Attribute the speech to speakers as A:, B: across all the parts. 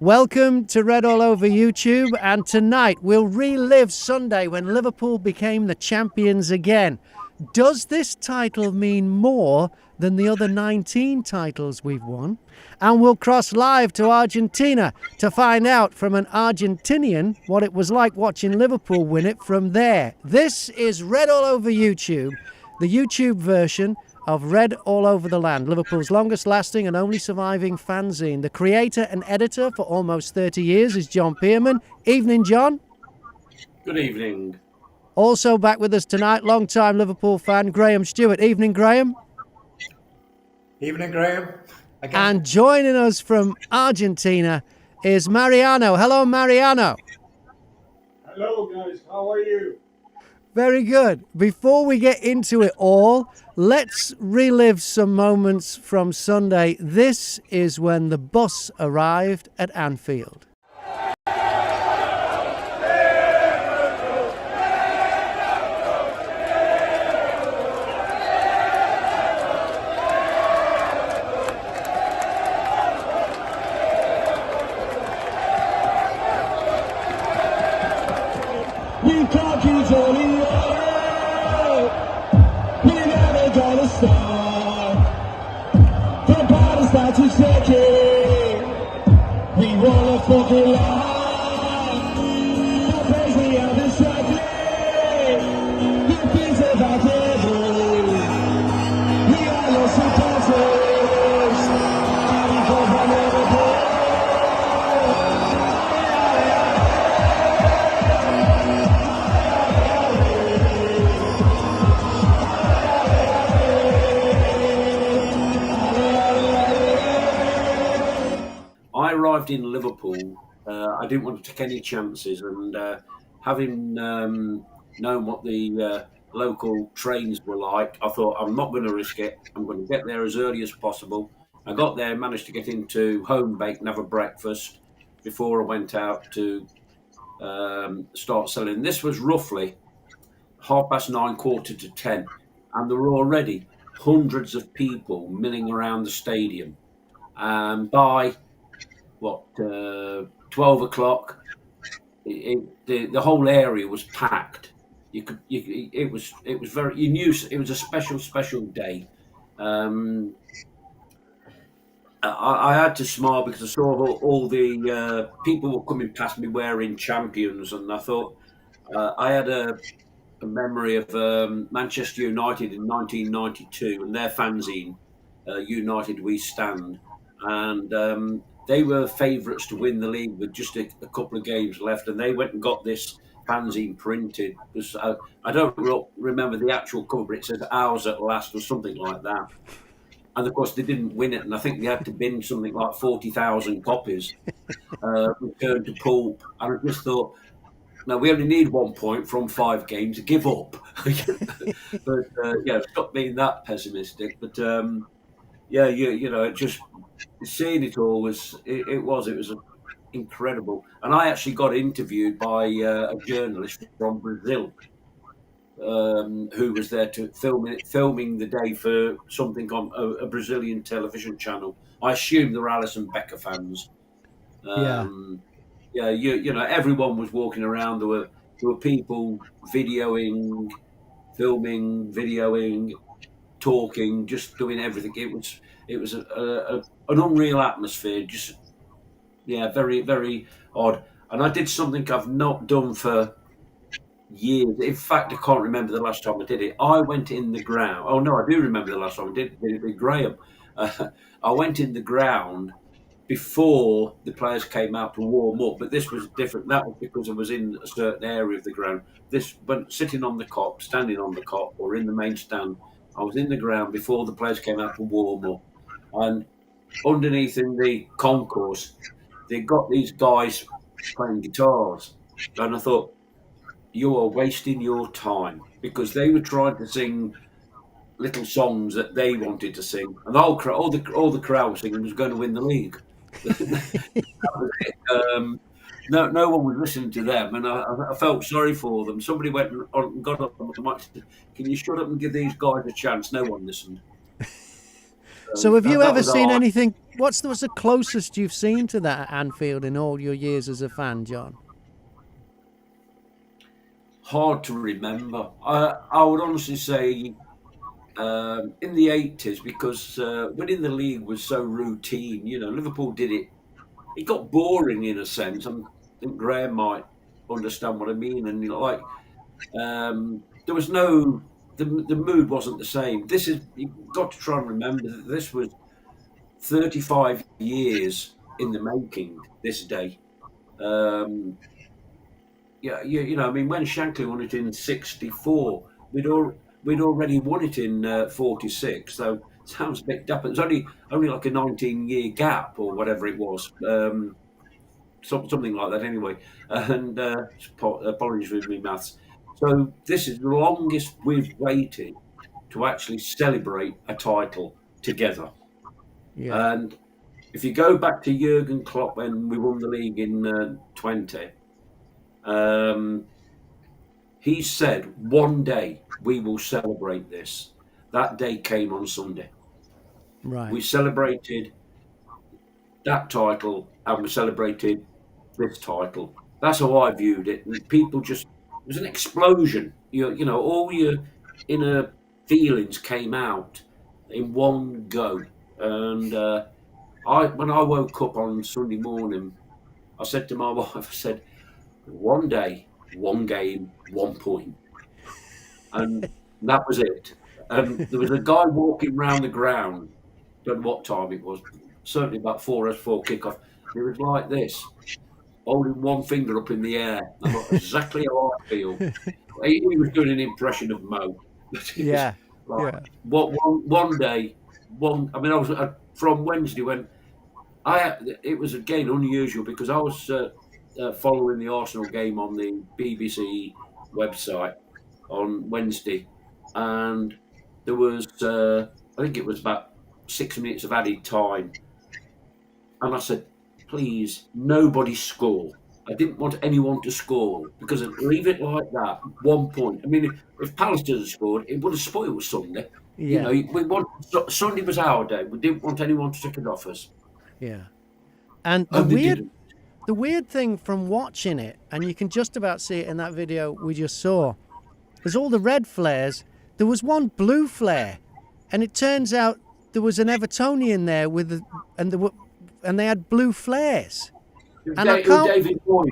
A: Welcome to Red All Over YouTube, and tonight we'll relive Sunday when Liverpool became the champions again. Does this title mean more than the other 19 titles we've won? And we'll cross live to Argentina to find out from an Argentinian what it was like watching Liverpool win it from there. This is Red All Over YouTube, the YouTube version of Red All Over the Land, Liverpool's longest lasting and only surviving fanzine. The creator and editor for almost 30 years is John Pearman. Evening, John.
B: Good evening.
A: Also back with us tonight, long-time Liverpool fan, Graham Stewart. Evening, Graham.
C: Evening, Graham. Again.
A: And joining us from Argentina is Mariano. Hello, Mariano.
D: Hello, guys. How are you?
A: Very good. Before we get into it all, let's relive some moments from Sunday. This is when the bus arrived at Anfield.
D: We talking Tony. We never gonna stop. The body's not too shaky. We wanna fucking life. The place we have been struggling. The things that I can't do. We are no supporters. Because I never did.
B: I arrived in Liverpool. I didn't want to take any chances, and having known what the local trains were like, I thought I'm not going to risk it. I'm going to get there as early as possible. I got there, managed to get into Home Bake and have a breakfast before I went out to start selling. This was roughly 9:30, 9:45, and there were already hundreds of people milling around the stadium. And by 12 o'clock, the whole area was packed. It was very, you knew it was a special day. I had to smile because I saw all the people were coming past me wearing champions, and I thought I had a memory of Manchester United in 1992 and their fanzine, United We Stand, and they were favourites to win the league with just a couple of games left, and they went and got this fanzine printed. I don't remember the actual cover, but it says "Ours at Last" or something like that. And of course, they didn't win it, and I think they had to bin something like 40,000 copies, returned to pulp. And I just thought, now we only need 1 point from 5 games. Give up. But stop being that pessimistic. But it just. Seeing it all was incredible, and I actually got interviewed by a journalist from Brazil who was there to filming the day for something on a Brazilian television channel. I assume they're Alisson Becker fans. Everyone was walking around. There were people videoing, filming, videoing, talking, just doing everything. It was an unreal atmosphere, just very, very odd. And I did something I've not done for years. In fact, I can't remember the last time I did it. I went in the ground. Oh no, I do remember the last time I did it with Graham. I went in the ground before the players came out to warm up, but this was different. That was because I was in a certain area of the ground. This, when sitting on the cop, standing on the cop, or in the main stand, I was in the ground before the players came out to warm up. And underneath in the concourse, they got these guys playing guitars. And I thought, you are wasting your time, because they were trying to sing little songs that they wanted to sing. And all the crowd was singing was going to win the league. No one was listening to them, and I felt sorry for them. Somebody went and got up on the mic and said, "Can you shut up and give these guys a chance?" No one listened.
A: So have you
B: that
A: ever
B: was
A: seen
B: our-
A: anything? What's the closest you've seen to that at Anfield in all your years as a fan, John?
B: hard to remember. I would honestly say in the 80s, because winning the league was so routine. You know, Liverpool did it. It got boring in a sense. I think Graham might understand what I mean. And like, there was no, the mood wasn't the same. This is, you've got to try and remember that this was 35 years in the making. This day. Um, yeah, you know, I mean, when Shankly won it in '64, we'd already won it in '46. So sounds a bit dapper. It's only like a 19-year gap or whatever it was, something like that anyway. And apologies with me maths. So this is the longest we've waited to actually celebrate a title together.
A: Yeah.
B: And if you go back to Jurgen Klopp when we won the league in 20. He said, one day we will celebrate this. That day came on Sunday.
A: Right.
B: We celebrated that title and we celebrated this title. That's how I viewed it. And people just, it was an explosion. You know, all your inner feelings came out in one go. And when I woke up on Sunday morning, I said to my wife, I said, one day, one game, 1 point. And that was it. There was a guy walking round the ground, don't know what time it was, certainly about 4 hours before kickoff. He was like this, holding one finger up in the air. I thought, exactly how I feel. He was doing an impression of Mo.
A: Yeah.
B: Like,
A: Yeah.
B: one day, I mean, I was from Wednesday when it was again unusual because I was following the Arsenal game on the BBC website on Wednesday, and there was I think it was about 6 minutes of added time, and I said, please, nobody score. I didn't want anyone to score because I'd leave it like that, 1 point. I mean, if Palace had scored, it would have spoiled Sunday. You
A: Yeah.
B: know, Sunday was our day. We didn't want anyone to take it off us.
A: Yeah. And
B: And they didn't.
A: the weird thing from watching it, and you can just about see it in that video we just saw, is all the red flares. There was one blue flare, and it turns out there was an Evertonian there and they had blue flares. And I can't,
B: David Boyd.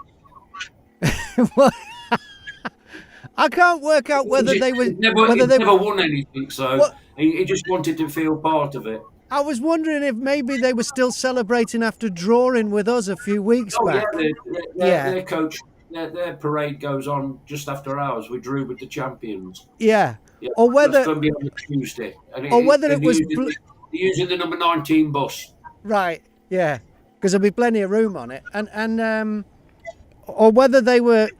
A: I can't work out whether they were
B: He's never won anything, so
A: What?
B: he just wanted to feel part of it.
A: I was wondering if maybe they were still celebrating after drawing with us a few weeks
B: Oh
A: back.
B: yeah, their coach, their parade goes on just after ours. We drew with the champions.
A: Yeah.
B: Yeah,
A: Or
B: that's
A: whether
B: going to be on a Tuesday. And
A: or whether it was
B: using the number 19 bus.
A: right, yeah, because there'll be plenty of room on it, and or whether they were,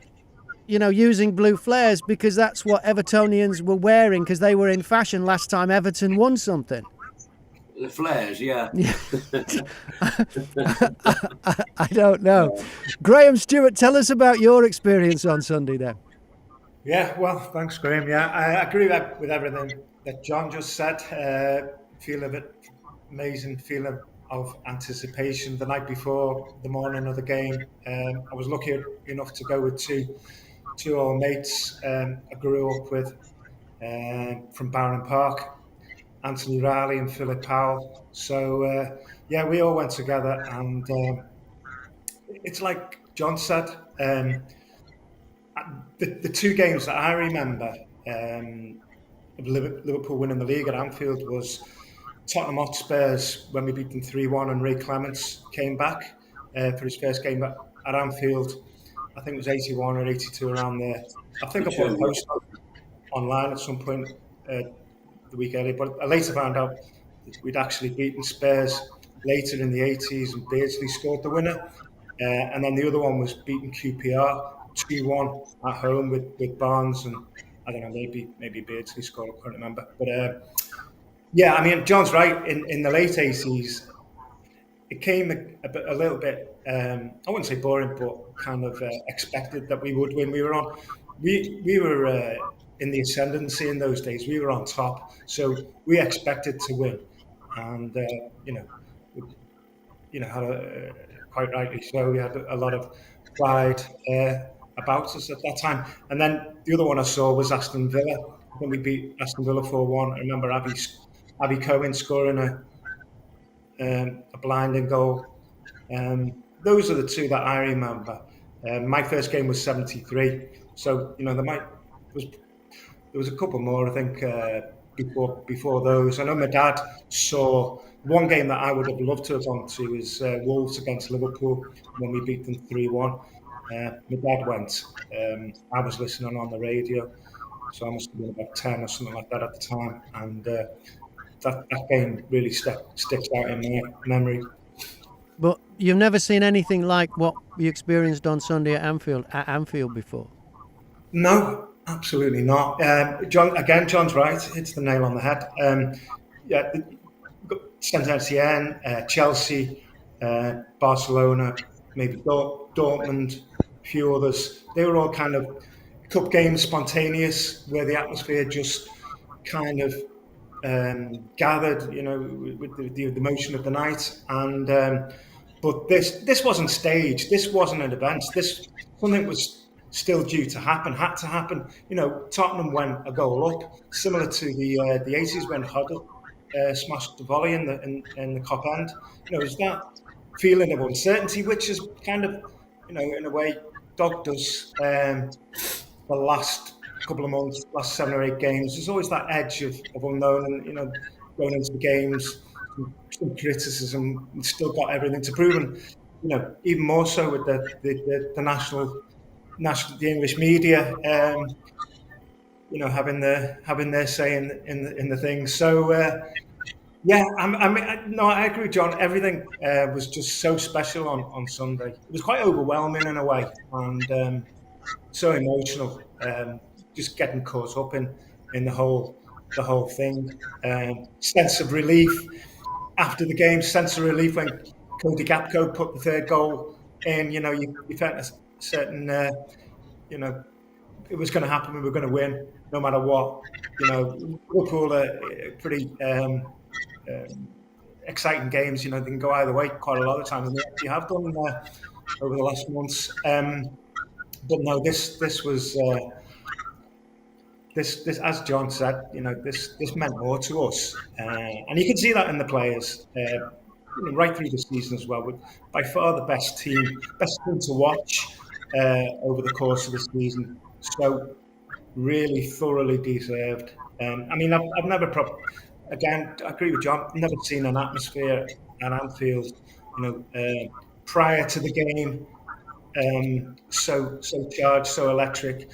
A: you know, using blue flares because that's what Evertonians were wearing because they were in fashion last time Everton won something.
B: The flares, yeah.
A: I don't know. Graham Stewart, tell us about your experience on Sunday then.
C: Yeah, well, thanks, Graham. Yeah, I agree with everything that John just said. Feel of it, amazing feeling of anticipation the night before the morning of the game. I was lucky enough to go with two old mates I grew up with from Barron Park, Anthony Riley and Philip Powell. So, yeah, we all went together, and it's like John said, the two games that I remember of Liverpool winning the league at Anfield was Tottenham Hotspurs when we beat them 3-1 and Ray Clements came back for his first game at Anfield. I think it was 81 or 82 around there. I think I put a post online at some point the week earlier, but I later found out that we'd actually beaten Spurs later in the 80s and Beardsley scored the winner. And then the other one was beating QPR 2-1 at home with Barnes and I don't know, maybe Beardsley scored, I can't remember. But yeah, I mean, John's right. In the late 80s, it came a little bit, I wouldn't say boring, but kind of expected that we would win. We were in the ascendancy in those days. We were on top, so we expected to win. and had quite rightly so. We had a lot of pride about us at that time. And then the other one I saw was Aston Villa. When we beat Aston Villa 4-1. I remember Abby Cohen scoring a blinding goal. Those are the two that I remember. My first game was 73, so there was a couple more, I think, before those. I know my dad saw one game that I would have loved to have gone to is Wolves against Liverpool when we beat them 3-1. My dad went. I was listening on the radio, so I must have been about 10 or something like that at the time. And that game really sticks out in my memory.
A: But you've never seen anything like what you experienced on Sunday at Anfield before?
C: No, absolutely not. John's right. Hits the nail on the head. Saint Etienne, Chelsea, Barcelona, maybe Dortmund, a few others. They were all kind of cup games, spontaneous, where the atmosphere just kind of gathered, with the emotion of the night. And but this wasn't staged. This wasn't an event. Something was still due to happen, had to happen. Tottenham went a goal up, similar to the 80s when Hoddle smashed the volley in the Cop end. It was that feeling of uncertainty, which is kind of, in a way, dogged us the last couple of months, last 7 or 8 games. There's always that edge of unknown, and going into the games, some criticism, and still got everything to prove. And even more so with the national, the English media, having their say in the thing. So yeah, I agree, John. Everything was just so special on Sunday. It was quite overwhelming in a way, and so emotional. Just getting caught up in the whole thing. Sense of relief after the game. Sense of relief when Cody Gakpo put the third goal in. You felt a certain. It was going to happen. We were going to win, no matter what. Liverpool are pretty exciting games. They can go either way quite a lot of times, and they actually have done over the last months. But no, this was this as John said. This meant more to us, and you can see that in the players right through the season as well. With by far the best team to watch over the course of the season. So really thoroughly deserved. I've never again, I agree with John. I've never seen an atmosphere at Anfield, prior to the game, so charged, so electric,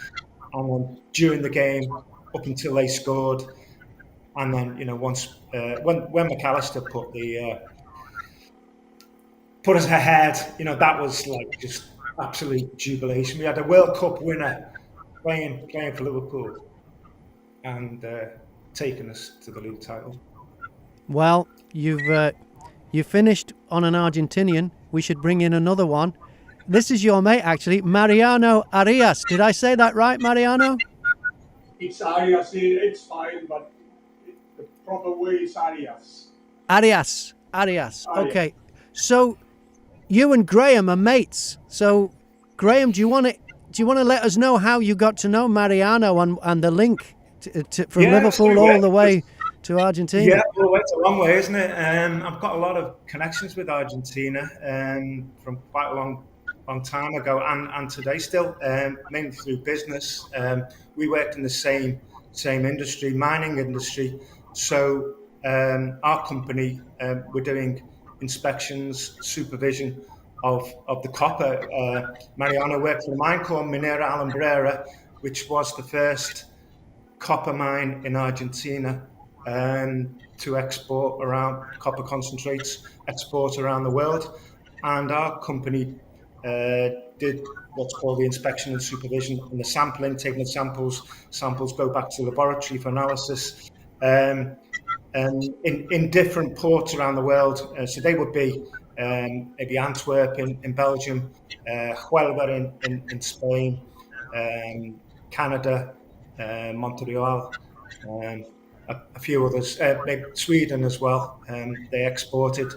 C: and then during the game, up until they scored, and then once when McAllister put us ahead, that was like just absolute jubilation. We had a World Cup winner playing for Liverpool, and taking us to the league title.
A: Well, you finished on an Argentinian. We should bring in another one. This is your mate, actually, Mariano Arias. Did I say that right, Mariano?
E: It's Arias. It's fine, but the proper way is Arias.
A: Arias. Okay. So you and Graham are mates. So Graham, do you want to let us know how you got to know Mariano and the link from Liverpool all the way to Argentina?
C: Yeah, well, it's a long way, isn't it? I've got a lot of connections with Argentina from quite a long time ago and today still, mainly through business. We worked in the same industry, mining industry. So our company, we're doing inspections, supervision of the copper. Mariano worked for a mine called Minera Alumbrera, which was the first copper mine in Argentina to export around copper concentrates, export around the world. And our company did what's called the inspection and supervision and the sampling, taking the samples. Samples go back to the laboratory for analysis in different ports around the world. So they would be maybe Antwerp in Belgium, Huelva in Spain, Canada, Montreal, a few others, maybe Sweden as well. They exported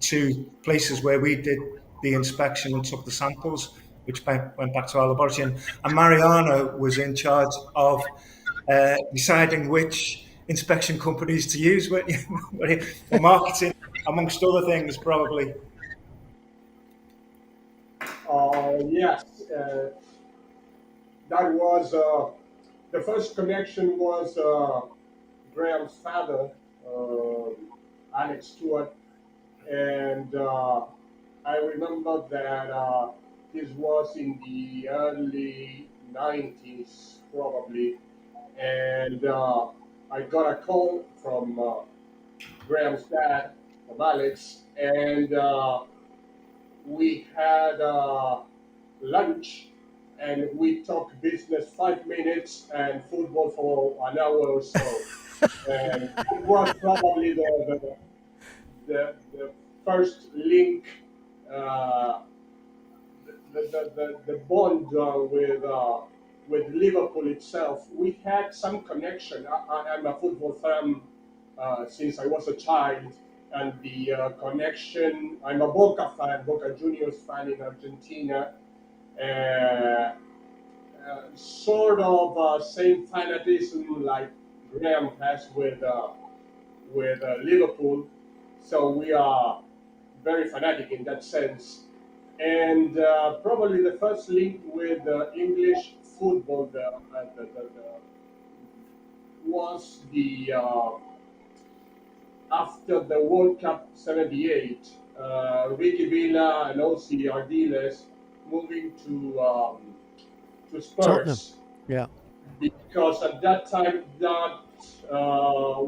C: to places where we did the inspection and took the samples, which went back to our laboratory. And Mariano was in charge of deciding which inspection companies to use for marketing, amongst other things, probably.
E: Yes, that was the first connection was Graham's father, Alex Stewart, and I remember that this was in the early 90s, probably, and I got a call from Graham's dad, from Alex, and we had lunch and we talked business 5 minutes and football for an hour or so. And it was probably the first link, the bond with Liverpool itself. We had some connection. I'm a football fan since I was a child, and the connection. I'm a Boca fan, Boca Juniors fan in Argentina. Sort of same fanatism like Graham has with Liverpool. So we are very fanatic in that sense. And probably the first link with English football was the after the World Cup '78, Ricky Villa and Ossie Ardiles moving to Spurs.
A: Tottenham. Yeah.
E: Because at that time that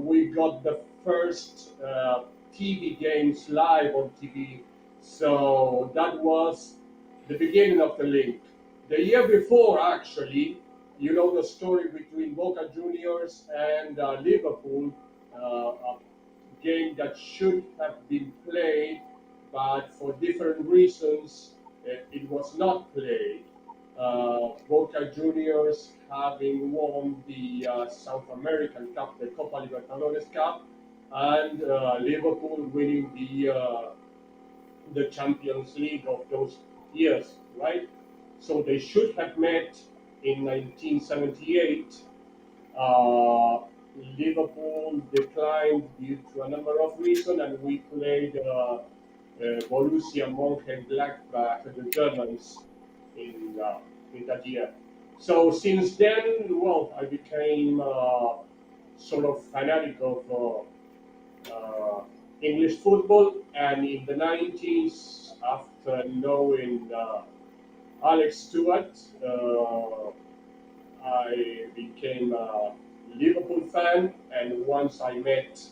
E: we got the first TV games live on TV. So that was the beginning of the link. The year before, actually, you know the story between Boca Juniors and Liverpool, a game that should have been played, but for different reasons, it was not played. Boca Juniors having won the South American Cup, the Copa Libertadores Cup, and Liverpool winning the Champions League of those years, right? So they should have met in 1978. Liverpool declined due to a number of reasons, and we played Borussia Mönchengladbach, the Germans, in that year. So since then, well, I became sort of fanatic of English football, and in the 90s, after knowing Alex Stewart, I became a Liverpool fan, and once I met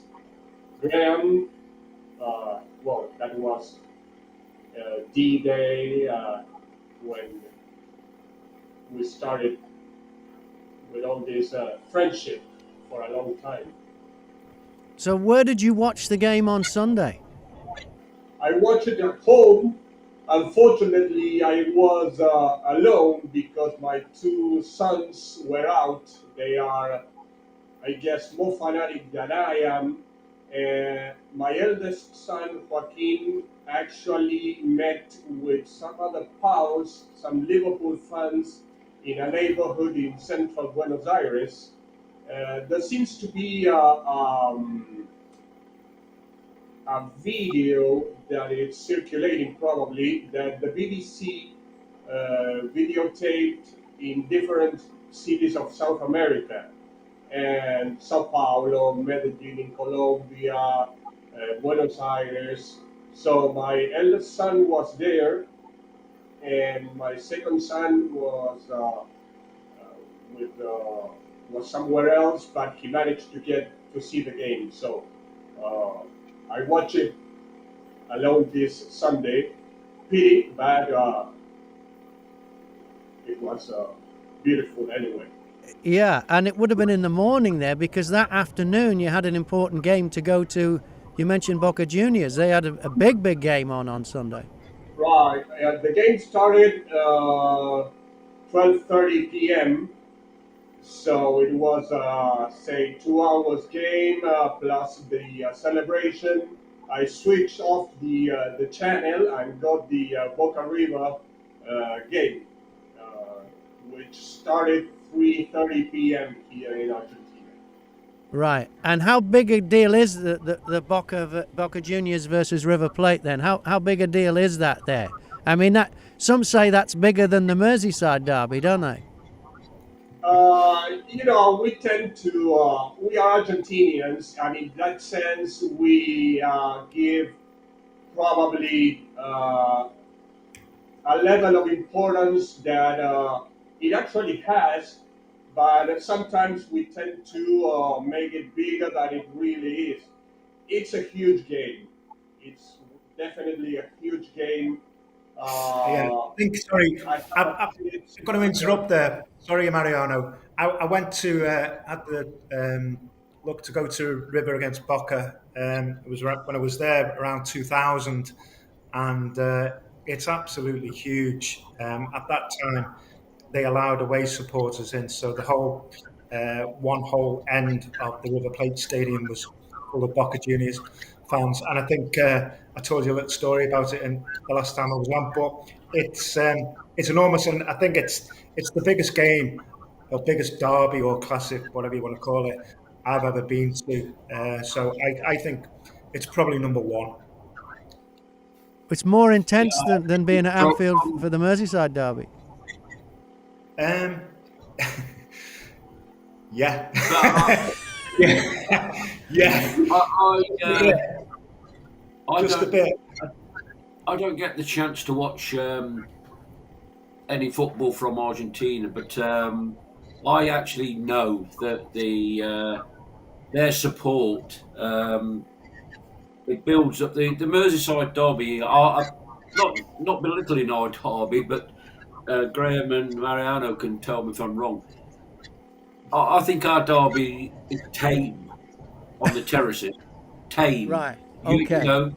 E: Graham, well, that was D-Day when we started with all this friendship for a long time.
A: So where did you watch the game on Sunday?
E: I watched it at home. Unfortunately, I was alone because my two sons were out. They are, I guess, more fanatic than I am. My eldest son, Joaquin, actually met with some other pals, some Liverpool fans, in a neighborhood in central Buenos Aires. There seems to be a video that is circulating, probably, that the BBC videotaped in different cities of South America, and Sao Paulo, Medellin in Colombia, Buenos Aires. So my eldest son was there, and my second son was was somewhere else, but he managed to get to see the game. So I watched it alone this Sunday. Pity, but it was beautiful anyway.
A: Yeah, and it would have been in the morning there because that afternoon you had an important game to go to. You mentioned Boca Juniors. They had a big game on Sunday.
E: Right. The game started 12:30 p.m. So it was, say, 2 hours game plus the celebration. I switched off the channel and got the Boca River game, uh, which started 3:30 p.m. here in Argentina.
A: Right. And how big a deal is the Boca Juniors versus River Plate then? How big a deal is that there? I mean, that some say that's bigger than the Merseyside derby, don't they?
E: We tend to, we are Argentinians, and in that sense, we give probably a level of importance that it actually has, but sometimes we tend to make it bigger than it really is. It's a huge game. It's definitely a huge game.
C: Yeah, I think, sorry, I've got to interrupt there. Sorry, Mariano. I went to at the look to go to River against Boca. It was when I was there around 2000, and it's absolutely huge. At that time, they allowed away supporters in, so the whole one whole end of the River Plate Stadium was full of Boca Juniors fans. And I think I told you a little story about it in the last time I was on, but it's enormous, and I think it's the biggest game, or biggest derby or classic, whatever you want to call it, I've ever been to. So I think it's probably number one.
A: It's more intense than being at
B: From-
A: Anfield for the Merseyside derby.
C: Um, yeah.
B: But
C: yeah, yeah,
B: I
C: just a
B: don't.
C: bit.
B: I don't get the chance to watch any football from Argentina, but I actually know that their support it builds up the Merseyside derby. Not belittling our derby, but Graham and Mariano can tell me if I'm wrong. I think our derby is tame on the terraces. Tame.
A: Right.
B: You
A: Okay.
B: know.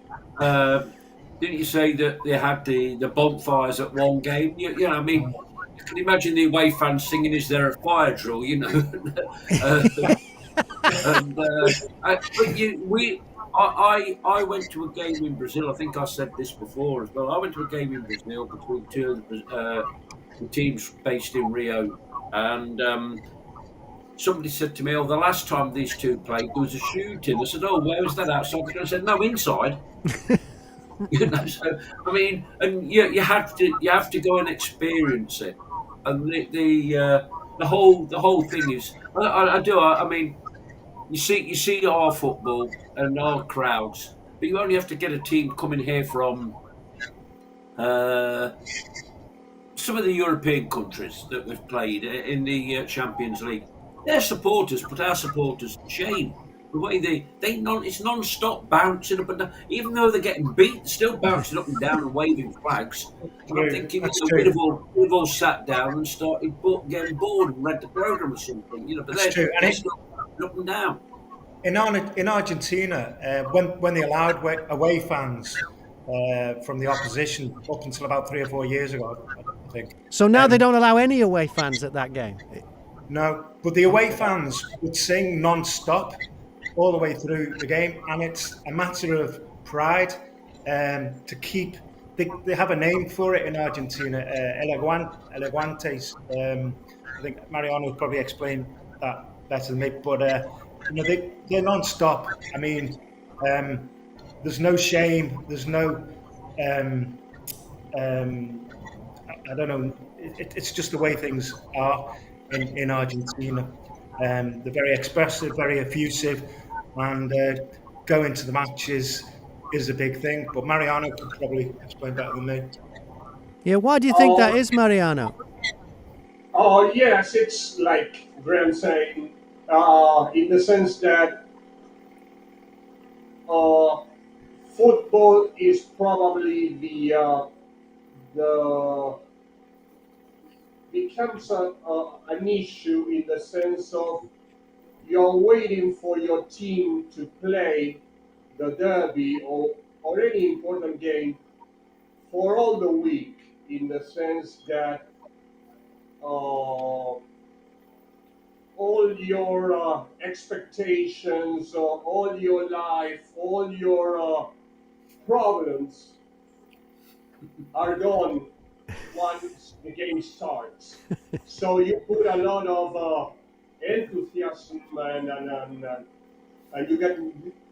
B: Didn't you say that they had the bonfires at one game? I mean, you can imagine the away fans singing, "Is there a fire drill?" uh, and but I went to a game in Brazil. I think I said this before as well. I went to a game in Brazil between two of the teams based in Rio, and somebody said to me, "Oh, the last time these two played, there was a shooting." I said, "Oh, where was that outside?" I said, "No, inside." So I mean, and you have to go and experience it, and the whole thing is I do I mean you see our football and our crowds, but you only have to get a team coming here from uh, some of the European countries that we've played in the Champions League. Their supporters put our supporters to shame. The way it's non-stop bouncing up and down. Even though they're getting beat, they're still bouncing up and down and waving flags. And I'm thinking,
C: That's
B: we've all sat down and started getting bored and read the program or something. But
C: That's true.
B: they're
C: And
B: still up and down.
C: in Argentina, when they allowed away fans from the opposition up until about 3 or 4 years ago, I think.
A: So now they don't allow any away fans at that game.
C: No, but the away fans would sing non-stop all the way through the game, and it's a matter of pride to keep. They have a name for it in Argentina, el aguantes. I think Mariano will probably explain that better than me, but they're non-stop. I mean, there's no shame. There's no. I don't know. It's just the way things are in Argentina. They're very expressive, very effusive, and going to the matches is a big thing. But Mariano could probably explain better than me.
A: Yeah, why do you think that is, Mariano?
E: Oh, yes, it's like Graham saying, in the sense that football is probably the becomes an issue in the sense of you're waiting for your team to play the derby or any important game for all the week, in the sense that uh, all your expectations, all your life, all your problems are gone once the game starts. So you put a lot of enthusiasm and you get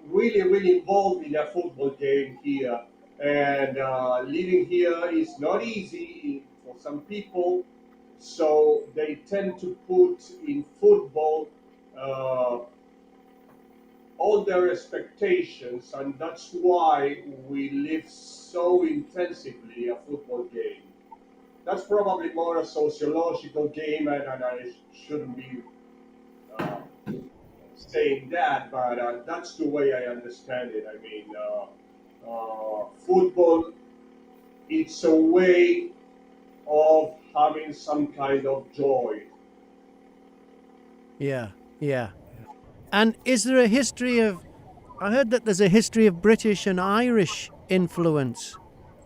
E: really involved in a football game here. And living here is not easy for some people, so they tend to put in football uh, all their expectations, and that's why we live so intensively a football game. That's probably more a sociological game, and I shouldn't be uh, saying that, but that's the way I understand it. I mean, football, it's a way of having some kind of joy.
A: Yeah, yeah. And is there a history of? I heard that there's a history of British and Irish influence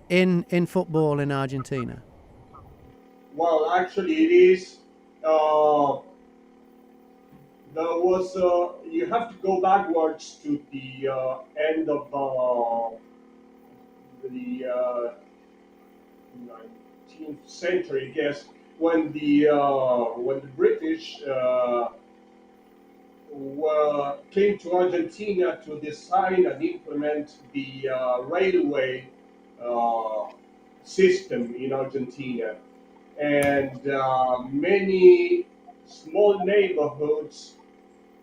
A: in football in Argentina.
E: Well, actually, it is. Uh, there was. You have to go backwards to the end of the 19th century, I guess, when the British came to Argentina to design and implement the railway uh, system in Argentina, and many small neighborhoods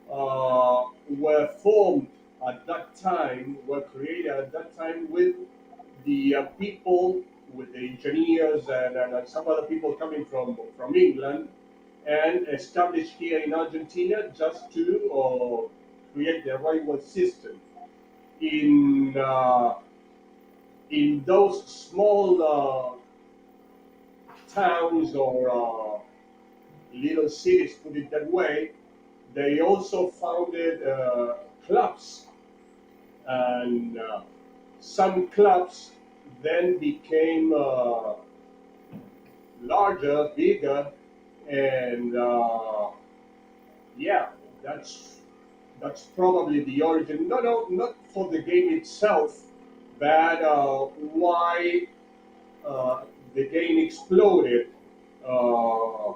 E: were formed at that time, were created at that time with the people, with the engineers and some other people coming from England, and established here in Argentina just to create the railway system. In in those small towns or little cities, put it that way, they also founded clubs, and some clubs then became larger, bigger, and yeah, that's probably the origin. No, not for the game itself, but why the game exploded. Uh,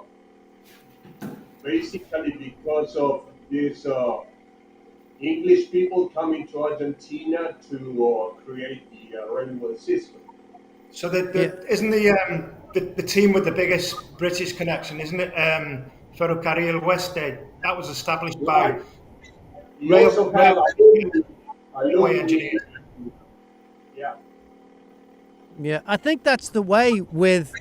E: Basically, because of these English people coming to Argentina to create the railway system.
C: So
A: Yeah,
C: isn't the team with the biggest British connection, isn't it? Ferrocarril Oeste. That was established by
E: Right. You also have
C: railway
E: alumni.
C: engineers.
E: Yeah.
A: yeah. I think that's the way with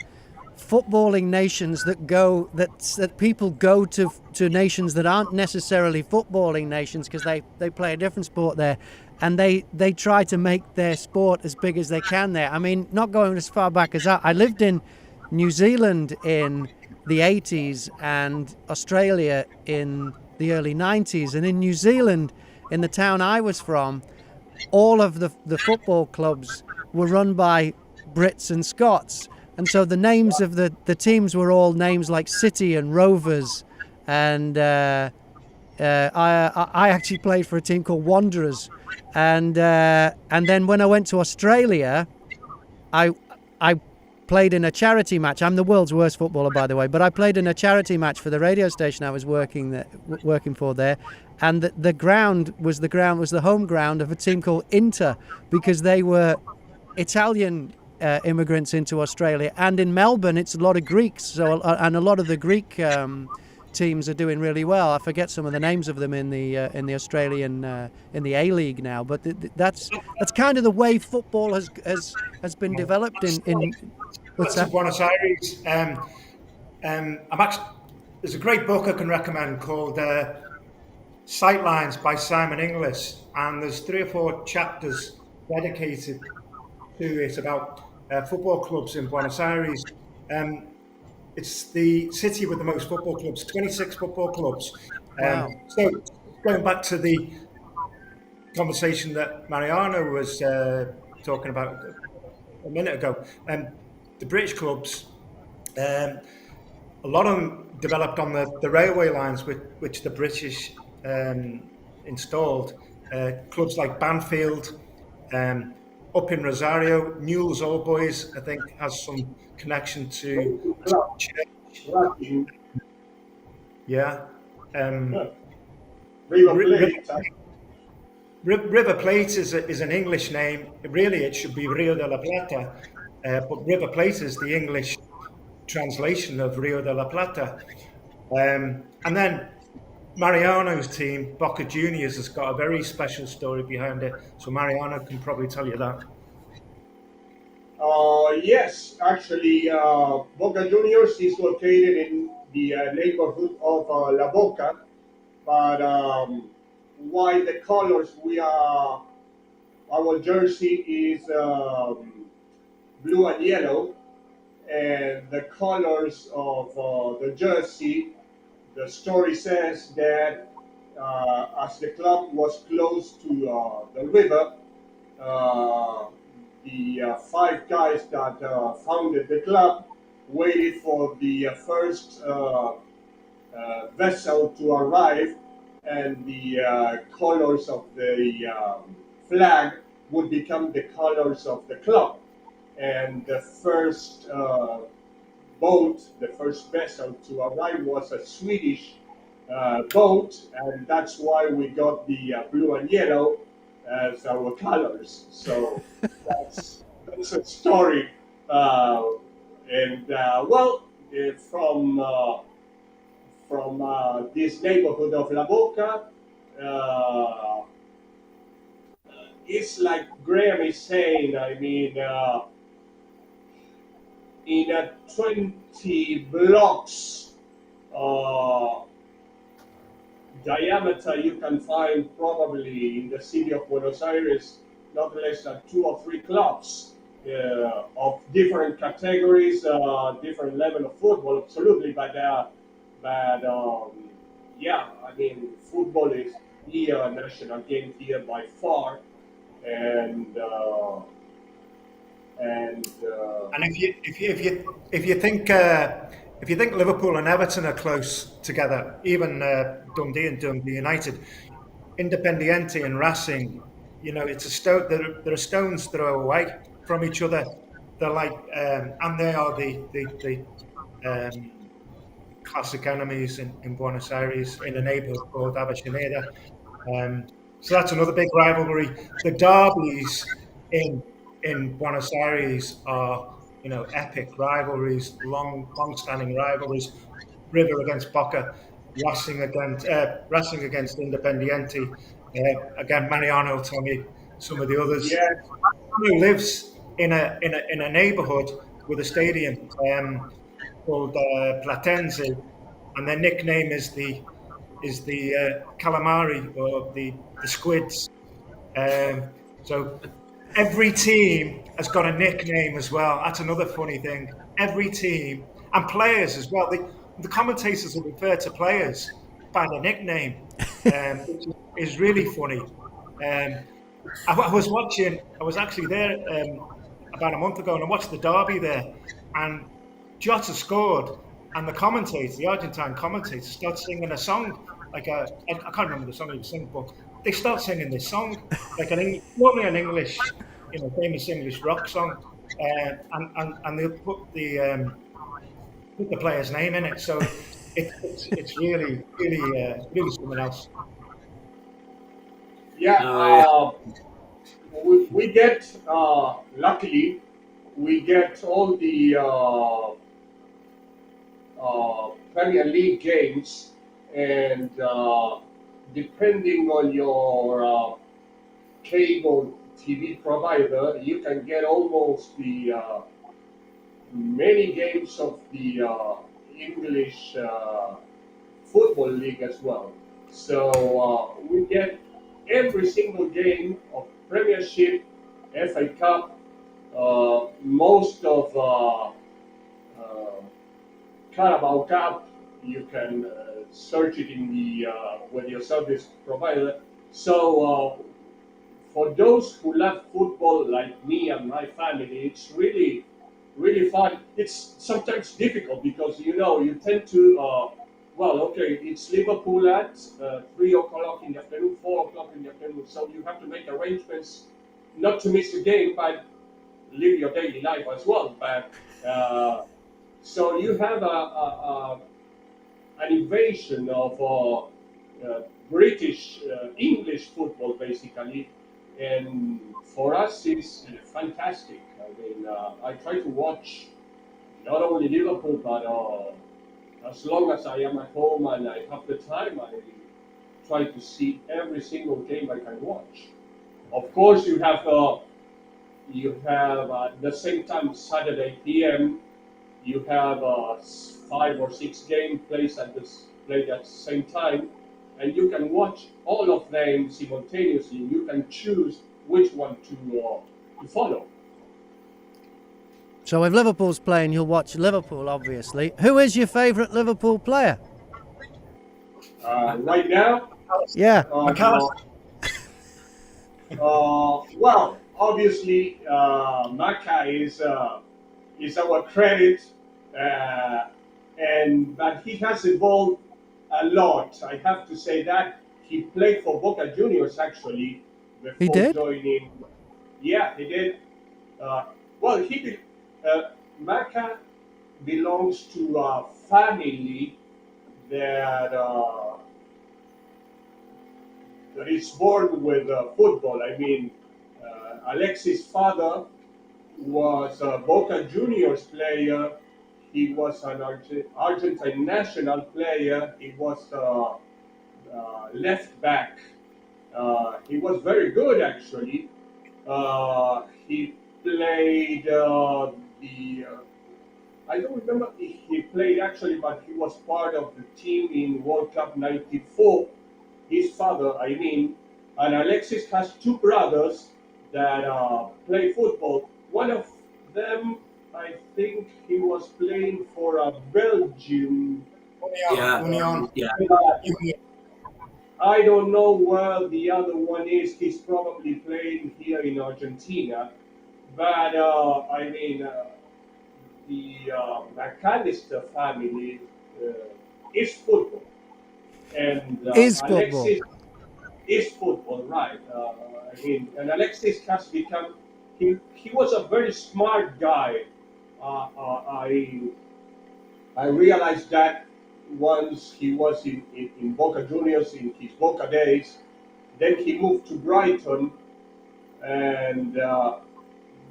A: footballing nations that people go to nations that aren't necessarily footballing nations because they play a different sport there, and they try to make their sport as big as they can there. I mean, not going as far back as that, I lived in New Zealand in the 80s and Australia in the early 90s, and in New Zealand, in the town I was from, all of the football clubs were run by Brits and Scots. And so the names of the teams were all names like City and Rovers. And I actually played for a team called Wanderers. And then when I went to Australia, I played in a charity match. I'm the world's worst footballer, by the way, but I played in a charity match for the radio station I was working for there. And the ground was the home ground of a team called Inter, because they were Italian immigrants into Australia, and in Melbourne it's a lot of Greeks. So and a lot of the Greek teams are doing really well. I forget some of the names of them in the Australian in the A League now, but that's kind of the way football has been developed in what's
C: That's in
A: that?
C: Buenos Aires. I'm actually, there's a great book I can recommend called Sightlines by Simon Inglis, and there's 3 or 4 chapters dedicated to it about football clubs in Buenos Aires. It's the city with the most football clubs, 26 football clubs.
A: Wow.
C: So going back to the conversation that Mariano was talking about a minute ago, the British clubs, a lot of them developed on the railway lines which the British installed. Clubs like Banfield, up in Rosario, Newell's Old Boys, I think, has some connection to church.
E: Racing,
C: Yeah.
E: River
C: River,
E: Plate.
C: River Plate is an English name. Really, it should be Rio de la Plata, but River Plate is the English translation of Rio de la Plata. And then Mariano's team, Boca Juniors, has got a very special story behind it. So Mariano can probably tell you that.
E: Yes, actually, Boca Juniors is located in the neighborhood of La Boca, but while the colors our jersey is blue and yellow, and the colors of the jersey, the story says that as the club was close to the river, uh, the five guys that founded the club waited for the first vessel to arrive, and the colors of the flag would become the colors of the club. And the first boat, the first vessel to arrive was a Swedish boat, and that's why we got the blue and yellow as our colors. So that's a story, and well, from this neighborhood of La Boca. It's like Graham is saying. I mean, in a 20 blocks diameter, you can find probably in the city of Buenos Aires not less than 2 or 3 clubs of different categories, different level of football, absolutely. But yeah, I mean, football is here a national game here by far, and
C: And if you think Liverpool and Everton are close together, even Dundee and Dundee United, Independiente and Racing, you know, it's a stone. There are stones throw away from each other. They're like, and they are the classic enemies in Buenos Aires in a neighbourhood called Avellaneda. So that's another big rivalry. The derbies in Buenos Aires are, you know, epic rivalries, long-standing rivalries. River against Boca, Racing against Independiente. Again, Mariano will tell me some of the others.
E: yeah,
C: Who lives in a neighbourhood with a stadium called Platense, and their nickname is the calamari, or the squids. So every team has got a nickname as well. That's another funny thing. Every team, and players as well. The commentators will refer to players by their nickname, which is really funny. I was actually there about a month ago, and I watched the derby there, and Jota scored, and the Argentine commentator, started singing a song, I can't remember the song he was singing, but they start singing this song, like normally an English, you know, famous English rock song, and they put the player's name in it, so it's really something else.
E: yeah. We get luckily we get all the Premier League games, and depending on your cable TV provider, you can get almost the many games of the English football league as well. So we get every single game of Premiership, FA Cup, most of Carabao Cup. You can search it in the with your service provider. So for those who love football like me and my family, it's really really fun. It's sometimes difficult because you tend to well, okay, it's Liverpool at 3 o'clock in the afternoon, 4 o'clock in the afternoon, so you have to make arrangements not to miss the game, but live your daily life as well. But so you have an invasion of British English football, basically, and for us it's fantastic. I mean, I try to watch not only Liverpool, but as long as I am at home and I have the time, I try to see every single game I can watch. Of course, you have at the same time Saturday PM. You have 5 or 6 games played at the same time, and you can watch all of them simultaneously. You can choose which one to follow.
A: So if Liverpool's playing, you'll watch Liverpool, obviously. Who is your favourite Liverpool player?
E: Right now,
A: Yeah.
C: McAllister.
E: well, obviously, Maka is our credit, but he has evolved a lot. I have to say that he played for Boca Juniors actually before
A: He did?
E: joining. Yeah, he did. Well, Maka belongs to a family that that is born with football. I mean, Alexis' father was a Boca Juniors player. He was an Argentine national player. He was left back. He was very good, actually. He played I don't remember if he played actually, but he was part of the team in World Cup '94. His father, I mean, and Alexis has 2 brothers that play football. One of them, I think he was playing for Belgium.
C: Union.
B: Yeah.
E: I don't know where the other one is. He's probably playing here in Argentina. But I mean, the McAllister family is football, and
A: Is football.
E: Alexis is football, right? I mean, and Alexis has become. He was a very smart guy. I realized that once he was in Boca Juniors in his Boca days. Then he moved to Brighton, and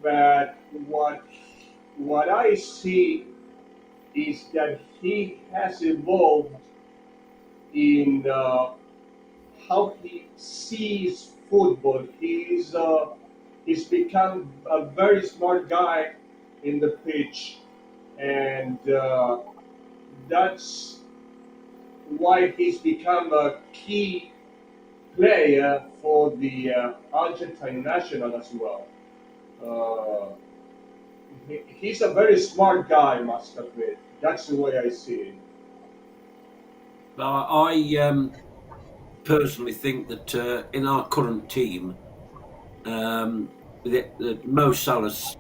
E: but what I see is that he has evolved in how he sees football. He's become a very smart guy in the pitch, and that's why he's become a key player for the Argentine national as well. He's a very smart guy, I must admit. That's the way I see it.
B: I personally think that in our current team, Mo Salah's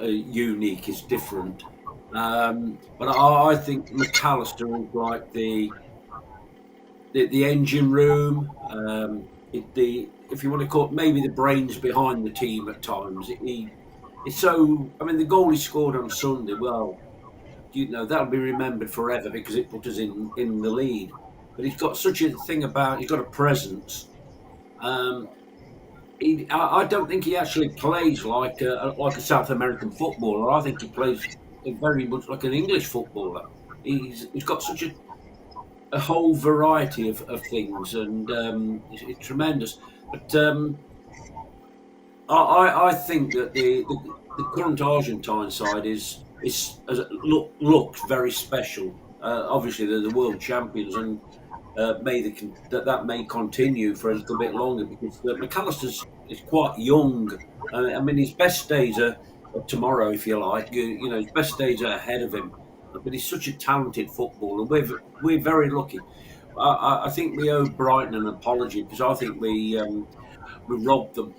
B: unique, is different. But I think McAllister is like the engine room, if you want to call it, maybe the brains behind the team at times. It's so. I mean, the goal he scored on Sunday, well, that'll be remembered forever because it put us in the lead. But he's got such a thing about. He's got a presence. I don't think he actually plays like a South American footballer. I think he plays very much like an English footballer. He's got such a whole variety of things, and it's tremendous. But I think that the current Argentine side looks very special. Obviously, they're the world champions, and that may continue for a little bit longer because McAllister is quite young. I mean, his best days are tomorrow, if you like. His best days are ahead of him. But he's such a talented footballer. We're very lucky. I think we owe Brighton an apology because I think we we robbed them.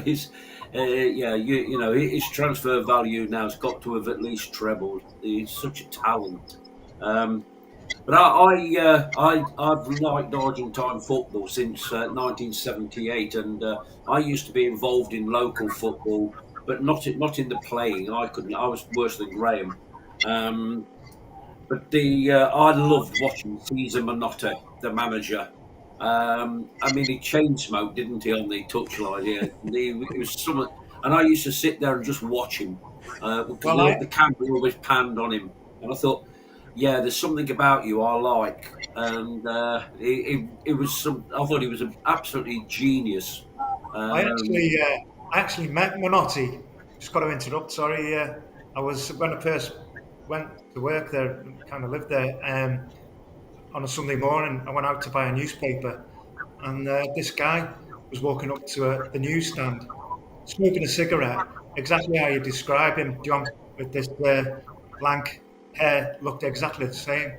B: His, his transfer value now has got to have at least trebled. He's such a talent. But I've liked Argentine football since 1978, and I used to be involved in local football, but not in the playing. I couldn't. I was worse than Graham. But I loved watching Cesar Menotti, the manager. I mean, he chain smoked, didn't he, on the touchline? Yeah, he was some, and I used to sit there and just watch him because
C: Well,
B: the camera always panned on him, and I thought, yeah, there's something about you I like, and it was some. I thought he was an absolutely genius.
C: I actually met Menotti. Just got to interrupt. Sorry. I was when I first went to work there, kind of lived there. On a Sunday morning, I went out to buy a newspaper, and this guy was walking up to the newsstand, smoking a cigarette. Exactly how you describe him, John, with this lank hair, looked exactly the same.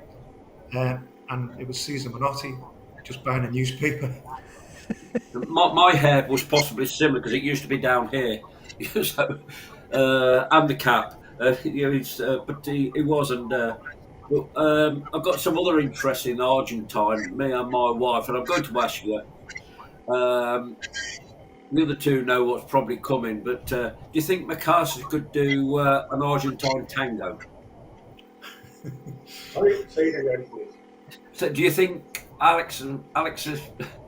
C: And it was Cesar Menotti just buying a newspaper.
B: My hair was possibly similar because it used to be down here, so, and the cap. But it wasn't. I've got some other interest in Argentine, me and my wife, and I'm going to ask you. The other two know what's probably coming, but do you think Mikasa could do an Argentine tango?
E: Sorry, say it again, please.
B: So, do you think Alexis?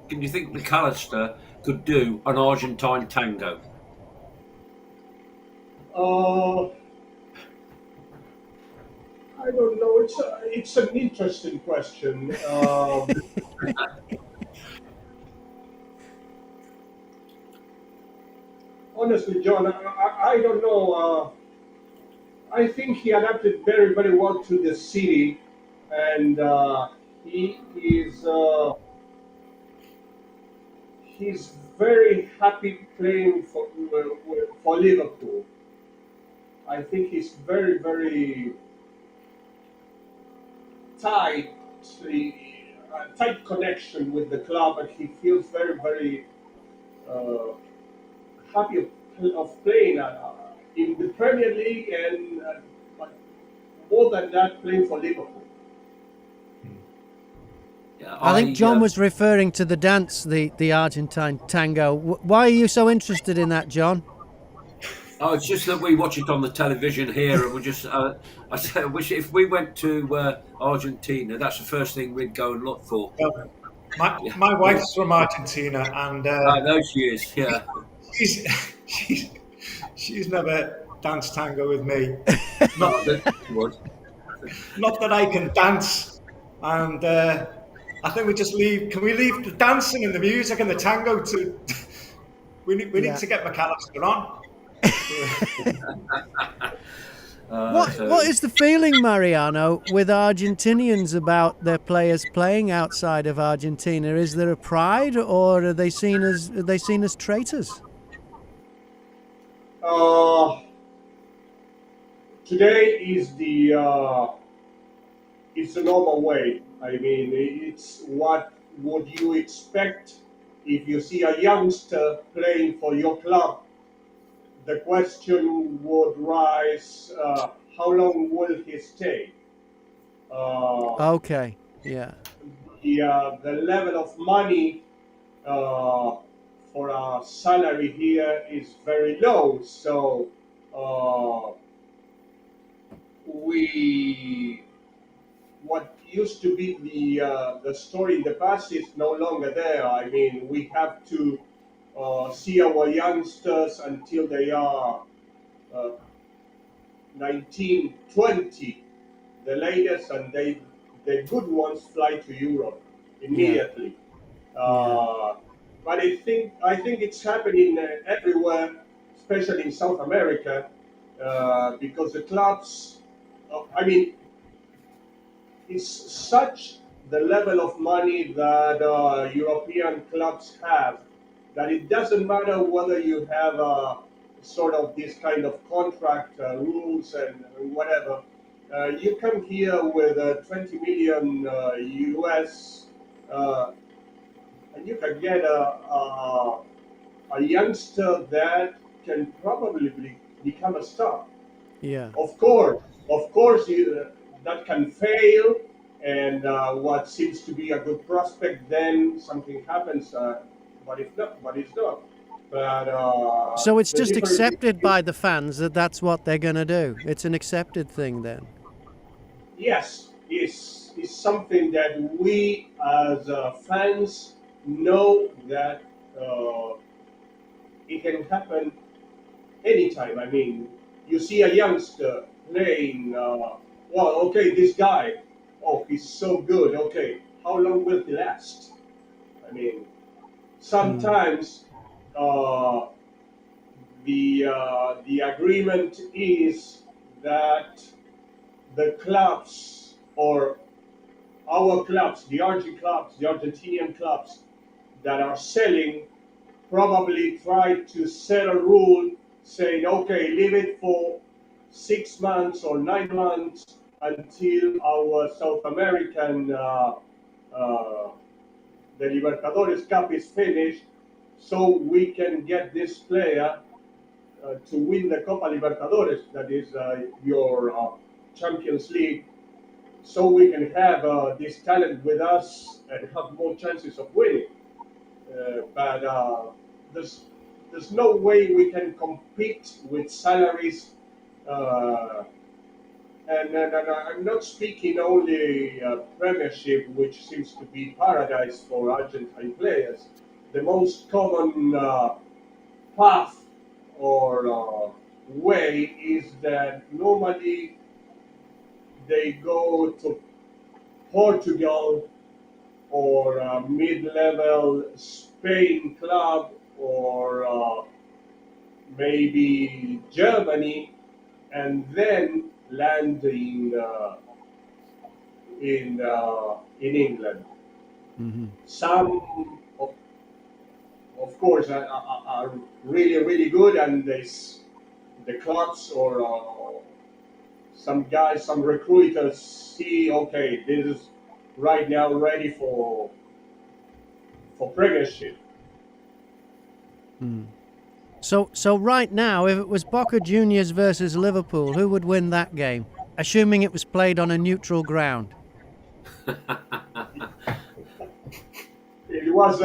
B: Can you think McAllister could do an Argentine tango?
E: I don't know. It's an interesting question. Honestly, John, I don't know. I think he adapted very, very well to the city, and he is he's very happy playing for Liverpool. I think he's very, very tight, tight connection with the club, and he feels very, very happy of playing in the Premier League, and but more than that, playing for Liverpool.
B: Yeah,
A: I think John was referring to the dance, the Argentine tango. Why are you so interested in that, John?
B: Oh, it's just that we watch it on the television here, and we just. I wish if we went to Argentina, that's the first thing we'd go and look for.
C: Well, my wife's from Argentina, and
B: I know she is. Yeah,
C: she's never danced tango with me.
B: not that she would.
C: Not that I can dance, and I think we just leave. Can we leave the dancing and the music and the tango to? We need to get McAllister on.
A: What is the feeling, Mariano, with Argentinians about their players playing outside of Argentina? Is there a pride, or are they seen as traitors?
E: Today is it's the normal way. I mean, it's what would you expect if you see a youngster playing for your club? The question would rise: how long will he stay?
A: Okay, yeah.
E: The level of money for a salary here is very low, so what used to be the story in the past is no longer there. I mean, we have to see our youngsters until they are 19, 20, the latest, and the good ones fly to Europe immediately. But I think it's happening everywhere, especially in South America, because the clubs. I mean, it's such the level of money that European clubs have that it doesn't matter whether you have sort of this kind of contract rules and whatever. You come here with 20 million US, and you can get a a youngster that can probably become a star.
A: Yeah.
E: Of course, that can fail, and what seems to be a good prospect, then something happens. But if not, but it's not. But
A: So it's
E: the
A: just
E: difference
A: accepted
E: is,
A: by the fans that that's what they're going to do. It's an accepted thing then.
E: yes, is something that we as fans know that it can happen anytime. I mean, you see a youngster playing. Well, okay, this guy. Oh, he's so good. Okay, how long will he last? I mean, sometimes uh, the agreement is that the clubs or our clubs, the Argentinian clubs that are selling, probably try to set a rule saying, okay, leave it for 6 months or 9 months until our South American, the Libertadores Cup is finished, so we can get this player to win the Copa Libertadores, that is your Champions League, so we can have this talent with us and have more chances of winning. But there's no way we can compete with salaries. And I'm not speaking only Premiership, which seems to be paradise for Argentine players. The most common path or way is that normally they go to Portugal or a mid-level Spain club or maybe Germany, and then land in England.
A: Mm-hmm.
E: Some, of course, are really really good, and the clubs or some guys, some recruiters see, okay, this is right now ready for Premiership.
A: So right now, if it was Boca Juniors versus Liverpool, who would win that game? Assuming it was played on a neutral ground.
E: It was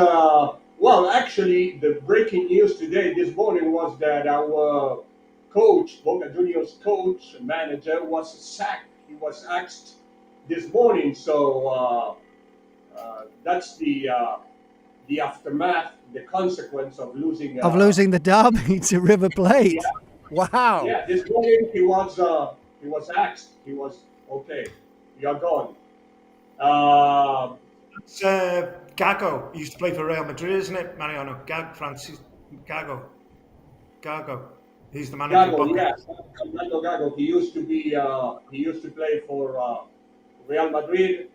E: well, actually, the breaking news today, this morning, was that our coach, Boca Juniors coach, manager, was sacked. He was axed this morning. So that's the aftermath, the consequence of losing
A: the derby to River Plate.
E: Yeah.
A: Wow.
E: Yeah, this morning he was axed. He was, okay, you're gone.
C: It's Gago. He used to play for Real Madrid, isn't it, Mariano? Francis Gago. Gago. He's the manager of
E: Gago,
C: Boca.
E: yes, Fernando Gago. He used to be. He used to play for Real Madrid,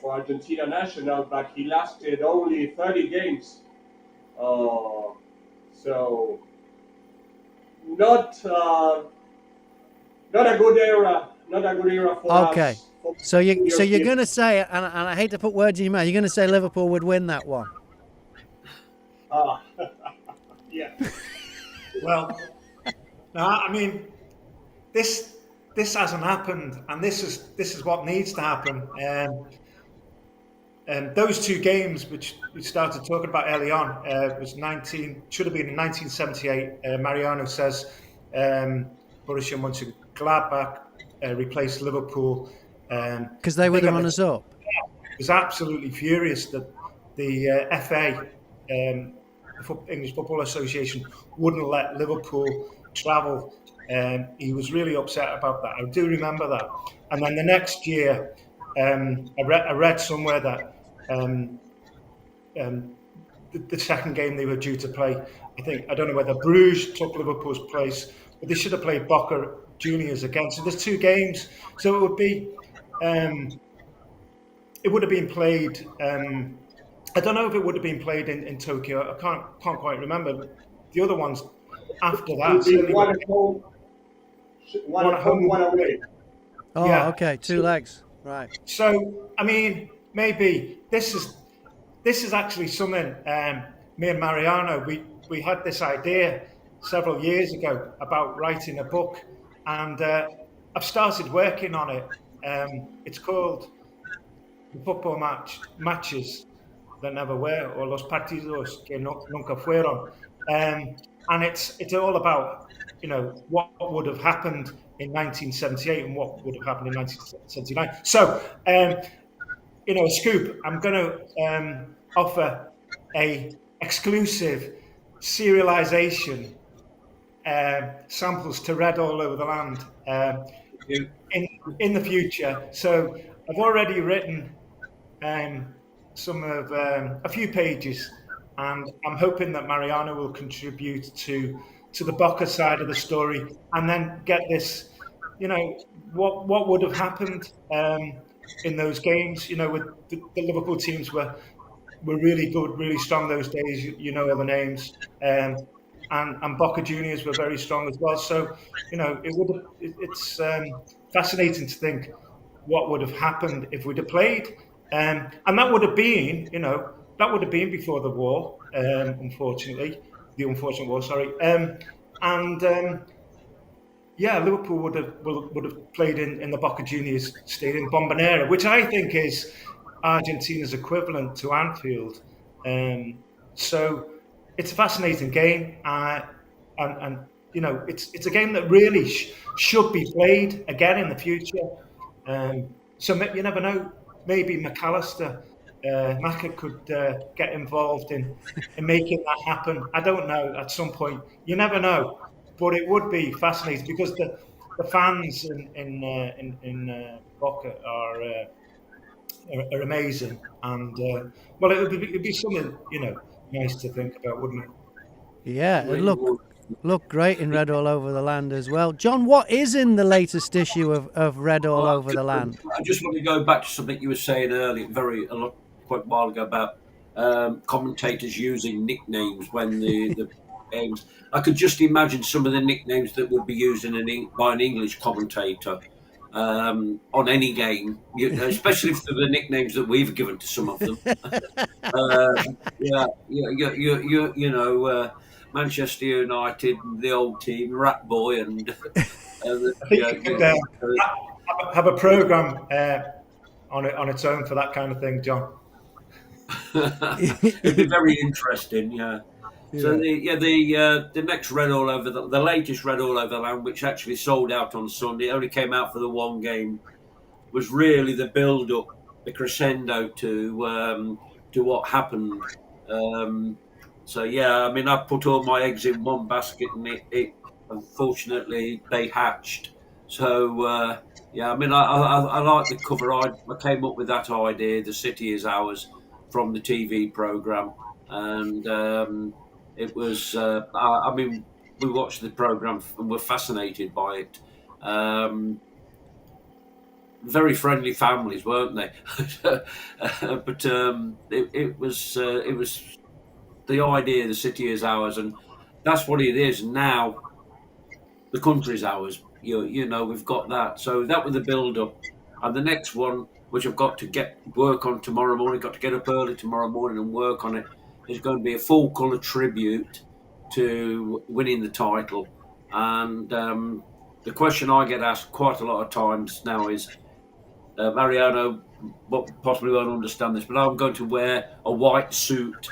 E: for Argentina national, but he lasted only 30 games. So not a good era. Not a good era for
A: Okay.
E: us. for
A: So you're
E: European-
A: going to say, and I hate to put words in your mouth, you're going to say Liverpool would win that one.
E: Yeah.
C: Well, no, I mean, this hasn't happened, and this is what needs to happen. And those two games, which we started talking about early on, should have been in 1978. Mariano says Borussia Mönchengladbach replaced Liverpool
A: Because they were the runners up.
C: was absolutely furious that the FA, the English Football Association, wouldn't let Liverpool travel. He was really upset about that. I do remember that. And then the next year, I read somewhere that the second game they were due to play, I don't know whether Bruges took Liverpool's place, but they should have played Boca Juniors again. So there's two games. So it would be, it would have been played. I don't know if it would have been played in Tokyo. I can't quite remember. But the other ones after that,
E: Would be one at home, one at home, one away.
A: Oh,
C: Yeah.
A: okay. Two legs. Right.
C: So I mean, maybe this is actually something me and Mariano, we had this idea several years ago about writing a book, and I've started working on it. It's called The Football Matches That Never Were, or Los Partidos que Nunca Fueron. And it's all about, what would have happened in 1978 and what would have happened in 1979. So, a scoop, I'm going to offer a exclusive serialization samples to Red All Over the Land in the future. So I've already written some of a few pages, and I'm hoping that Mariano will contribute to the Boca side of the story, and then get this, what would have happened in those games. With the Liverpool teams were really good, really strong those days. All the names, and Boca Juniors were very strong as well. So it's fascinating to think what would have happened if we'd have played, and that would have been, before the war, unfortunately, the unfortunate war. Sorry, Liverpool would have played in the Boca Juniors Stadium, Bombonera, which I think is Argentina's equivalent to Anfield. So it's a fascinating game, and it's a game that really should be played again in the future. So you never know. Maybe McAllister, Macca could get involved in making that happen. I don't know. At some point, you never know. But it would be fascinating because the fans in Boca are amazing, and it'd be something nice to think about, wouldn't it?
A: Yeah, it look great in Red All Over the Land as well. John, what is in the latest issue of Red All Over the Land?
B: I just want to go back to something you were saying earlier, quite a while ago, about commentators using nicknames when the games. I could just imagine some of the nicknames that would be used by an English commentator on any game, especially for the nicknames that we've given to some of them. Manchester United, the old team, Rat Boy, and
C: I think you could have a program on its own for that kind of thing, John.
B: It'd be very interesting, yeah. So the next Red All Over the latest Red All Over the Land, which actually sold out on Sunday, only came out for the one game, was really the build-up, the crescendo to what happened. I put all my eggs in one basket, and it unfortunately they hatched. So I like the cover. I came up with that idea. The City Is Ours, from the TV program, and it was. We watched the program and were fascinated by it. Very friendly families, weren't they? But it was the idea. The City Is Ours, and that's what it is now. The country's ours. We've got that. So that was the build-up, and the next one, which I've got to work on tomorrow morning. Got to get up early tomorrow morning and work on it. Is going to be a full colour tribute to winning the title. And the question I get asked quite a lot of times now is, Mariano, possibly won't understand this, but I'm going to wear a white suit.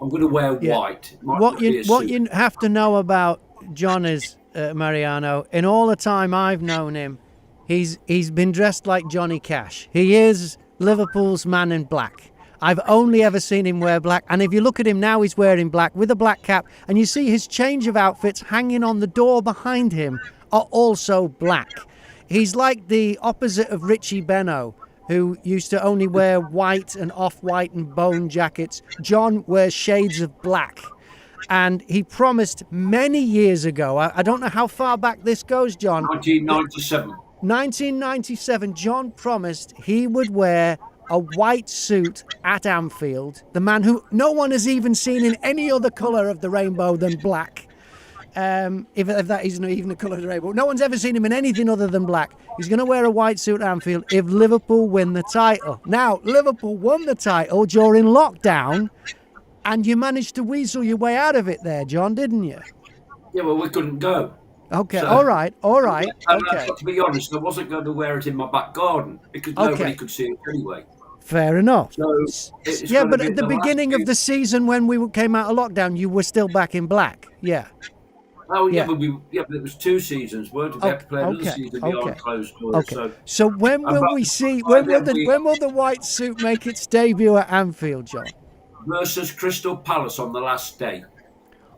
B: I'm going to wear white.
A: What you have to know about John is, Mariano, in all the time I've known him, he's been dressed like Johnny Cash. He is Liverpool's man in black. I've only ever seen him wear black, and if you look at him now, he's wearing black with a black cap, and you see his change of outfits hanging on the door behind him are also black. He's like the opposite of Richie Benno, who used to only wear white and off-white and bone jackets. John wears shades of black. And he promised many years ago, I don't know how far back this goes, John.
B: 1997.
A: 1997, John promised he would wear a white suit at Anfield. The man who no one has even seen in any other colour of the rainbow than black. If that isn't even the colour of the rainbow. No one's ever seen him in anything other than black. He's going to wear a white suit at Anfield if Liverpool win the title. Now, Liverpool won the title during lockdown, And you managed to weasel your way out of it there, John, didn't you?
B: Yeah, well, we couldn't go.
A: Okay,
B: So-
A: all right.
B: And
A: Okay,
B: to be honest, I wasn't going to wear it in my back garden because
A: Okay.
B: nobody could see it anyway.
A: fair enough.
B: So it's
A: Yeah,
B: gonna
A: but
B: be
A: at the
B: last
A: beginning of
B: year.
A: the season when we came out of lockdown, you were still back in black. Yeah.
B: Oh
A: yeah.
B: yeah, but it was 2 seasons, weren't it? We had to play another
A: Okay,
B: season
A: okay.
B: behind closed doors.
A: Okay. So when will we see? When will the white suit make its debut at Anfield, John?
B: Versus Crystal Palace on the last day.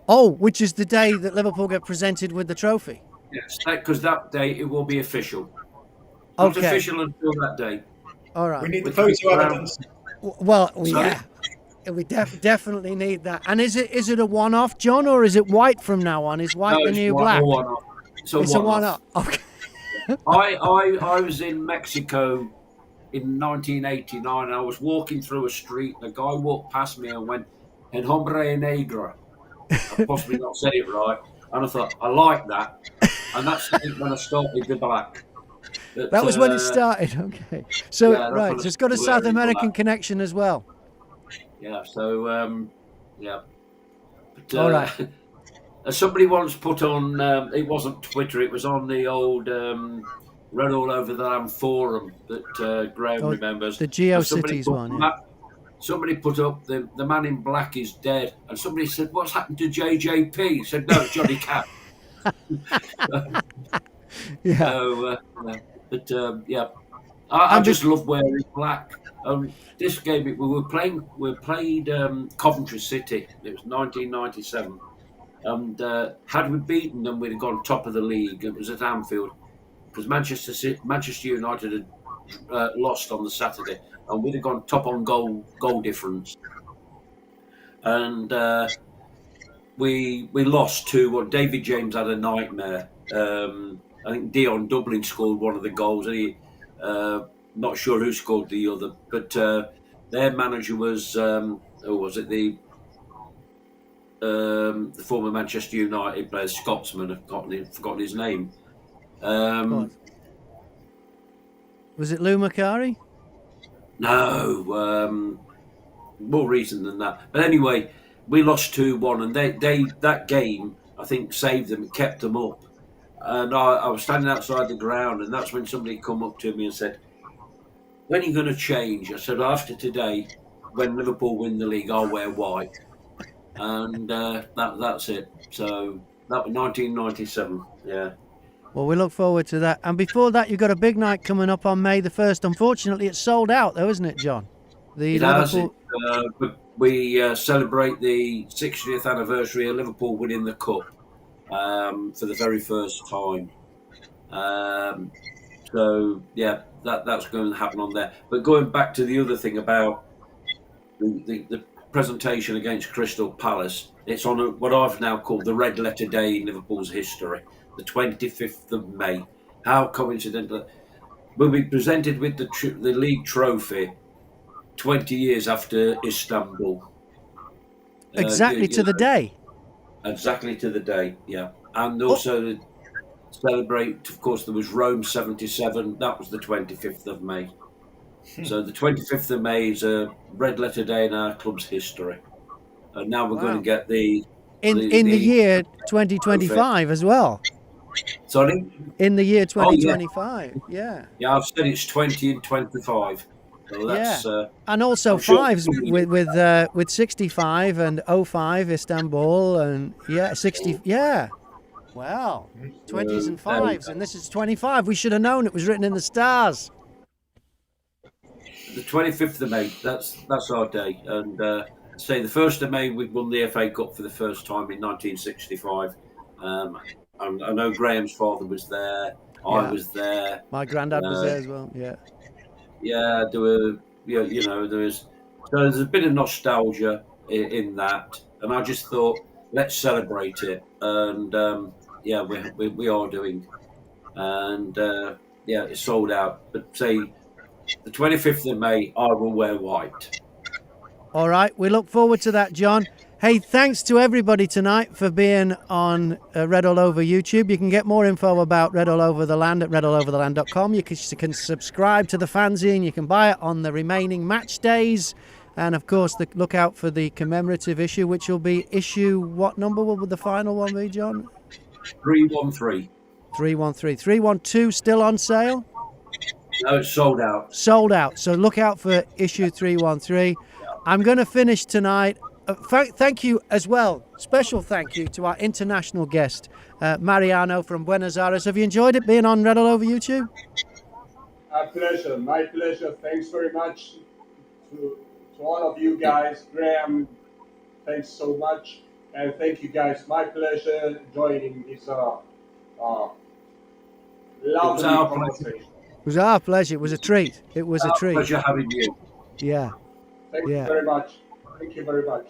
A: Oh, which is the day that Liverpool get presented with the trophy.
B: Yes, because that day it will be official. Not
A: Okay.
B: official until that day.
A: All
C: We
A: right.
C: need the
B: Which is
C: photo
B: around-
C: evidence.
A: Well,
B: Sorry?
A: yeah. We definitely need that. And is it a one-off, John, or is it white from now on? Is white the
B: it's
A: new
B: one-
A: black?
B: a one-off. It's a
A: It's a
B: one-off.
A: one-off. Okay.
B: I was in Mexico in 1989 and I was walking through a street and a guy walked past me and went, "El hombre negro." I possibly not said it right. And I thought, I like that. And that's when I started the black. But,
A: That was when it started. Okay. So
B: yeah, that's
A: right,
B: when
A: so
B: I
A: it's got a
B: started
A: South
B: wearing
A: American
B: black.
A: connection as well.
B: Yeah, so, yeah. But,
A: All right.
B: Somebody once put on, it wasn't Twitter, it was on the old Red All Over the Land forum that Graham
A: Oh,
B: remembers.
A: the
B: And somebody
A: GeoCities
B: put
A: one, yeah.
B: Somebody put up the man in black is dead, and somebody said, "What's happened to JJP?" He said, "No, Johnny Cap."
A: Yeah.
B: So, yeah, I just love wearing black. This game we played Coventry City. It was 1997, and had we beaten them, we'd have gone top of the league. It was at Anfield because Manchester United had lost on the Saturday, and we'd have gone top on goal difference. And we lost to David James had a nightmare. I think Dion Dublin scored one of the goals. Not sure who scored the other, but their manager was who was it? The former Manchester United player, Scotsman. I've forgotten his name.
A: What? Was it Lou Macari?
B: No, more recent than that. But anyway, we lost 2-1, and they that game I think saved them and kept them up. And I was standing outside the ground, and that's when somebody come up to me and said, "When are you going to change?" I said, "After today, when Liverpool win the league, I'll wear white." And that's it. So that was 1997. Yeah.
A: Well, we look forward to that. And before that, you've got a big night coming up on May the 1st. Unfortunately, it's sold out, though, isn't it, John? The
B: It
A: Liverpool.
B: has. But we celebrate the 60th anniversary of Liverpool winning the cup for the very first time. So yeah, that's going to happen on there. But going back to the other thing about the presentation against Crystal Palace, it's on what I've now called the red letter day in Liverpool's history, the 25th of May. How coincidental! We'll be presented with the league trophy 20 years after Istanbul.
A: Exactly to the day.
B: Exactly to the day, yeah. And also to celebrate, of course, there was Rome 77. That was the 25th of May. So the 25th of May is a red letter day in our club's history. And now we're going to get
A: in the year 2025 as well.
B: Sorry?
A: In the year 2025, yeah.
B: Yeah, I've said it's 20 and 25. So that's,
A: And also
B: I'm sure-
A: fives with 65 and 05 Istanbul and 60. Yeah. Wow. 20s and fives, and this is 25. We should have known it was written in the stars.
B: the 25th of May, that's our day. And say the 1st of May, we won the FA Cup for the first time in 1965. And I know Graham's father was there. I was there.
A: My granddad was there as well. Yeah.
B: Yeah, there were, there was. So there's a bit of nostalgia in that, and I just thought, let's celebrate it. And we are doing, and it's sold out. But say the 25th of May, I will wear white.
A: All right. We look forward to that, John. Hey, thanks to everybody tonight for being on Red All Over YouTube. You can get more info about Red All Over the Land at redallovertheland.com. You can subscribe to the fanzine. You can buy it on the remaining match days. And of course, look out for the commemorative issue, which will be issue, what number will the final one be, John?
B: 313.
A: 313. 312 still on sale?
B: No, it's sold out.
A: Sold out. So look out for issue 313. I'm going to finish tonight. Thank you as well. Special thank you to our international guest, Mariano from Buenos Aires. Have you enjoyed it being on Red All Over YouTube?
E: A pleasure. My pleasure. Thanks very much to all of you guys. Graham, thanks so much. And thank you guys. My pleasure joining this lovely conversation.
A: It was our pleasure. It was a treat. It was a treat.
B: Pleasure having you.
A: Yeah.
E: Thank you very much. Thank you very much.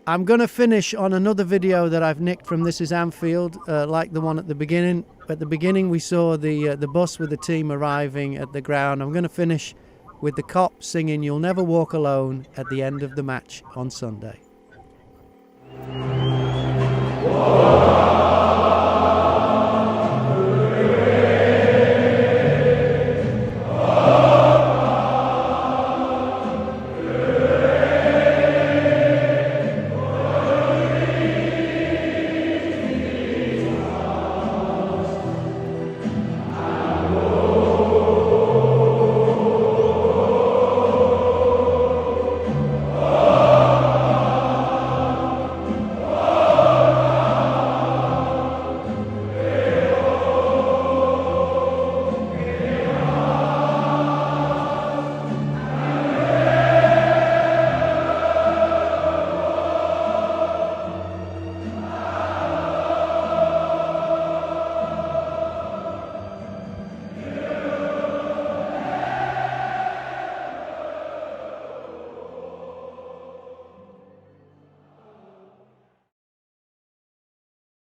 A: I'm going to finish on another video that I've nicked from This Is Anfield, like the one at the beginning. At the beginning, we saw the bus with the team arriving at the ground. I'm going to finish with the cops singing "You'll Never Walk Alone" at the end of the match on Sunday.
D: Whoa.